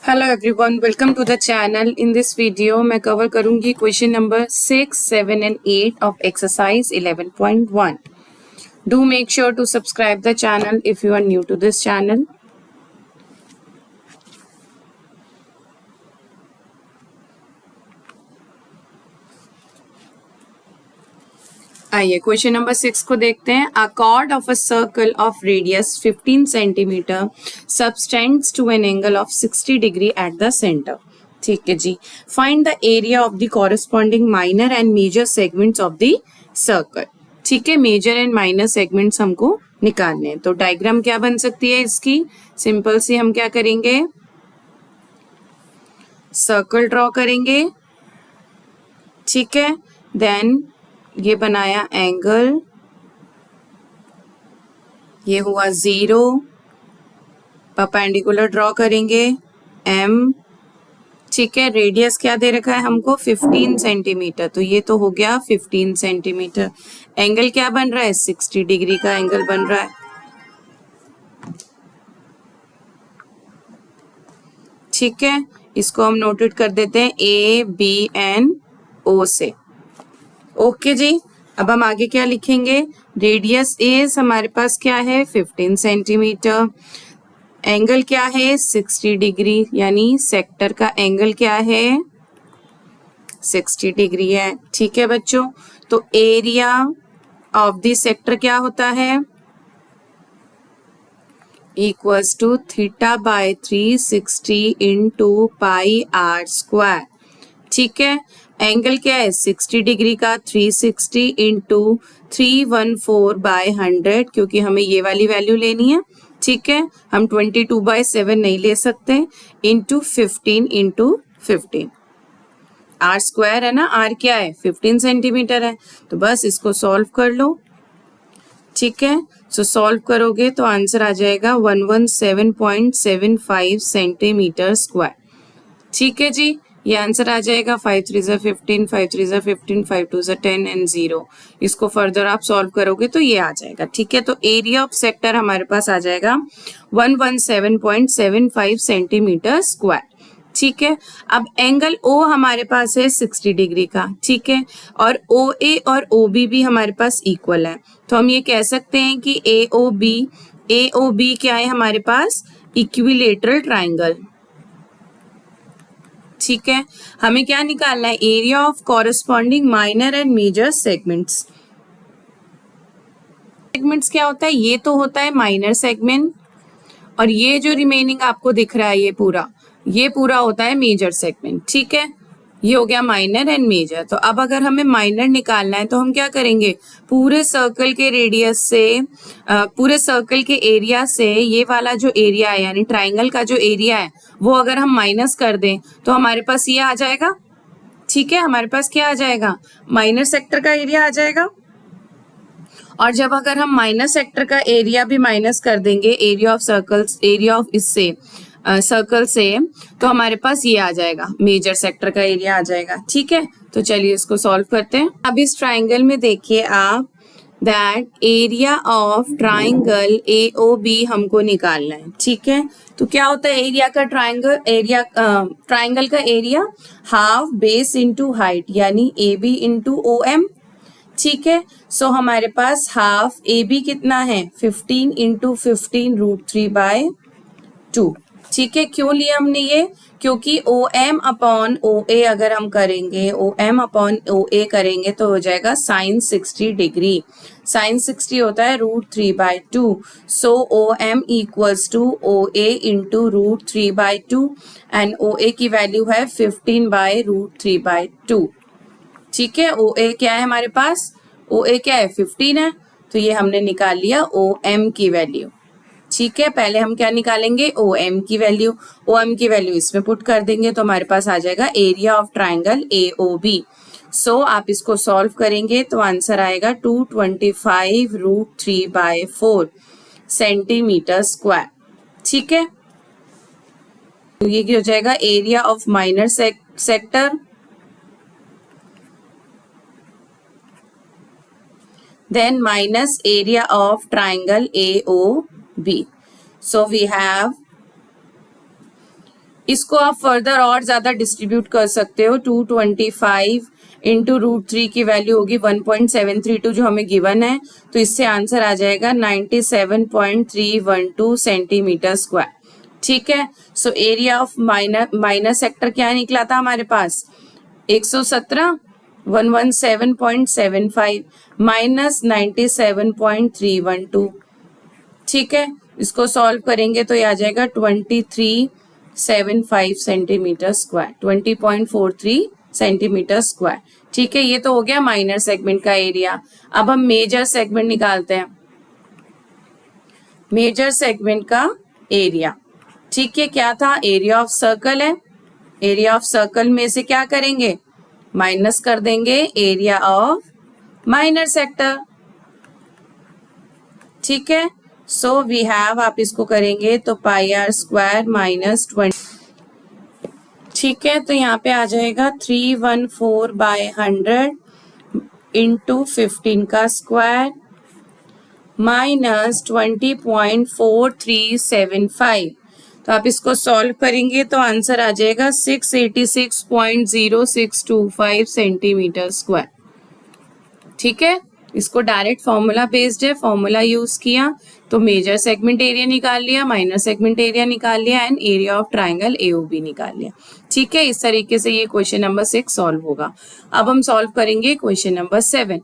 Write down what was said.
Hello everyone, welcome to the channel. In this video मैं cover करूंगी question number 6, 7 and 8 of exercise 11.1। Do make sure to subscribe the channel if you are new to this channel. आइए question number 6 को देखते हैं। A chord of a circle of radius 15 centimetre subtends to an angle of 60 degree at the centre. ठीक है जी। Find the area of the corresponding minor and major segments of the circle. ठीक है, major and minor segments हमको निकालने हैं। तो diagram क्या बन सकती है इसकी? सिंपल सी हम क्या करेंगे, सर्कल ड्रॉ करेंगे। ठीक है, देन ये बनाया एंगल, ये हुआ 0, परपेंडिकुलर ड्रॉ करेंगे m। ठीक है, रेडियस क्या दे रखा है हमको? 15 सेंटीमीटर, तो ये तो हो गया 15 सेंटीमीटर। एंगल क्या बन रहा है? 60 डिग्री का एंगल बन रहा है। ठीक है, इसको हम नोटेट कर देते हैं A, B एंड O से। ओके जी। अब हम आगे क्या लिखेंगे? रेडियस इज हमारे पास क्या है? 15 सेंटीमीटर। एंगल क्या है? 60 डिग्री, यानी सेक्टर का एंगल क्या है? 60 डिग्री है। ठीक है बच्चों, तो एरिया ऑफ द सेक्टर क्या होता है? Equals to theta by 360 into pi r square. ठीक है, एंगल क्या है? 60 डिग्री का 360 इंटू 314 बाय 100, क्योंकि हमें ये वाली वैल्यू लेनी है। ठीक है, हम 22/7 नहीं ले सकते, इंटू 15 इंटू 15। आर स्क्वायर है ना, आर क्या है? 15 सेंटीमीटर है, तो बस इसको सॉल्व कर लो। ठीक है, सो सॉल्व करोगे तो आंसर आ जाएगा 117.75 सेंटीमीटर स्क्वायर। ठीक है जी, ये आंसर आ जाएगा। 5 3 ज़ा 15, 5 3 ज़ा 15, 5 2 ज़ा 10 एंड 0। इसको फर्दर आप सॉल्व करोगे तो ये आ जाएगा। ठीक है, तो एरिया ऑफ सेक्टर हमारे पास आ जाएगा 117.75 सेंटीमीटर स्क्वायर। ठीक है, अब एंगल O हमारे पास है 60 डिग्री का। ठीक है, और OA और OB भी हमारे पास इक्वल है, तो हम ये कह सकते हैं कि AOB क्या है हमारे पास? Equilateral triangle. ठीक है, हमें क्या निकालना है? Area of corresponding minor and major segments. Segments क्या होता है? ये तो होता है माइनर सेगमेंट, और ये जो रिमेनिंग आपको दिख रहा है ये पूरा होता है मेजर सेगमेंट। ठीक है, ये हो गया माइनर एंड मेजर। तो अब अगर हमें माइनर निकालना है तो हम क्या करेंगे? पूरे सर्कल के रेडियस से, पूरे सर्कल के एरिया से ये वाला जो एरिया है, यानी ट्राइंगल का जो एरिया है, वो अगर हम माइनस कर दें तो हमारे पास ये आ जाएगा। ठीक है, हमारे पास क्या आ जाएगा? माइनर सेक्टर का एरिया आ जाएगा। और जब अगर हम माइनर सेक्टर का एरिया भी माइनस कर देंगे area of circles, area of इससे सर्कल से, तो हमारे पास ये आ जाएगा, मेजर सेक्टर का एरिया आ जाएगा। ठीक है, तो चलिए इसको सॉल्व करते हैं। अब इस ट्राइंगल में देखिए आप, that area of triangle AOB हमको निकालना है। ठीक है, तो क्या होता है एरिया का? ट्राइंगल का area half base into height, यानी AB इंटू OM। ठीक है, सो हमारे पास हाफ AB कितना है? 15 इंटू 15 √3/2। ठीक है, क्यों लिया हमने ये? क्योंकि OM अपॉन OA अगर हम करेंगे, OM अपॉन OA करेंगे तो हो जाएगा साइन 60 डिग्री। साइन 60 होता है √3/2, so OM equals to OA into √3/2, and OA की वैल्यू है 15/√3/2। ठीक है, OA क्या है हमारे पास? OA क्या है? 15 है, तो ये हमने निकाल लिया OM की वैल्यू। ठीक है, पहले हम क्या निकालेंगे? OM की वैल्यू। OM की वैल्यू इसमें पुट कर देंगे तो हमारे पास आ जाएगा एरिया ऑफ ट्राइंगल AOB। सो आप इसको सॉल्व करेंगे तो आंसर आएगा 225 √3/4 सेंटीमीटर स्क्वायर। ठीक है, तो ये क्या हो जाएगा? Area of minor sector, then minus area of triangle AOB. So we have इसको आप फर्दर और ज्यादा डिस्ट्रीब्यूट कर सकते हो। 225 इंटू √3 की वैल्यू होगी 1.732 जो हमें गिवन है, तो इससे आंसर आ जाएगा 97.312 सेंटीमीटर स्क्वायर। ठीक है, so area of minor sector क्या निकला था हमारे पास 117 117.75 माइनस 97.312। ठीक है, इसको सॉल्व करेंगे तो ये आ जाएगा 2375 सेंटीमीटर स्क्वायर, 20.43 सेंटीमीटर स्क्वायर। ठीक है, ये तो हो गया माइनर सेगमेंट का एरिया। अब हम मेजर सेगमेंट निकालते हैं, मेजर सेगमेंट का एरिया। ठीक है, क्या था, एरिया ऑफ सर्कल है, एरिया ऑफ सर्कल में से क्या करेंगे, माइनस कर देंगे एरिया ऑफ माइनर सेक्टर। ठीक है, सो वी हैव, आप इसको करेंगे तो πr² माइनस 20। ठीक है, तो यहाँ पे आ जाएगा 314/100 इंटू 15 का स्क्वायर माइनस 20.4375। तो आप इसको सॉल्व करेंगे तो आंसर आ जाएगा 686.0625 सेंटीमीटर स्क्वायर। ठीक है, इसको डायरेक्ट फॉर्मूला बेस्ड है, फॉर्मूला यूज किया तो मेजर सेगमेंट एरिया निकाल लिया, माइनर सेगमेंट एरिया निकाल लिया and area of triangle AOB निकाल लिया। ठीक है, इस तरीके से ये क्वेश्चन नंबर 6 सॉल्व होगा। अब हम सॉल्व करेंगे क्वेश्चन नंबर 7।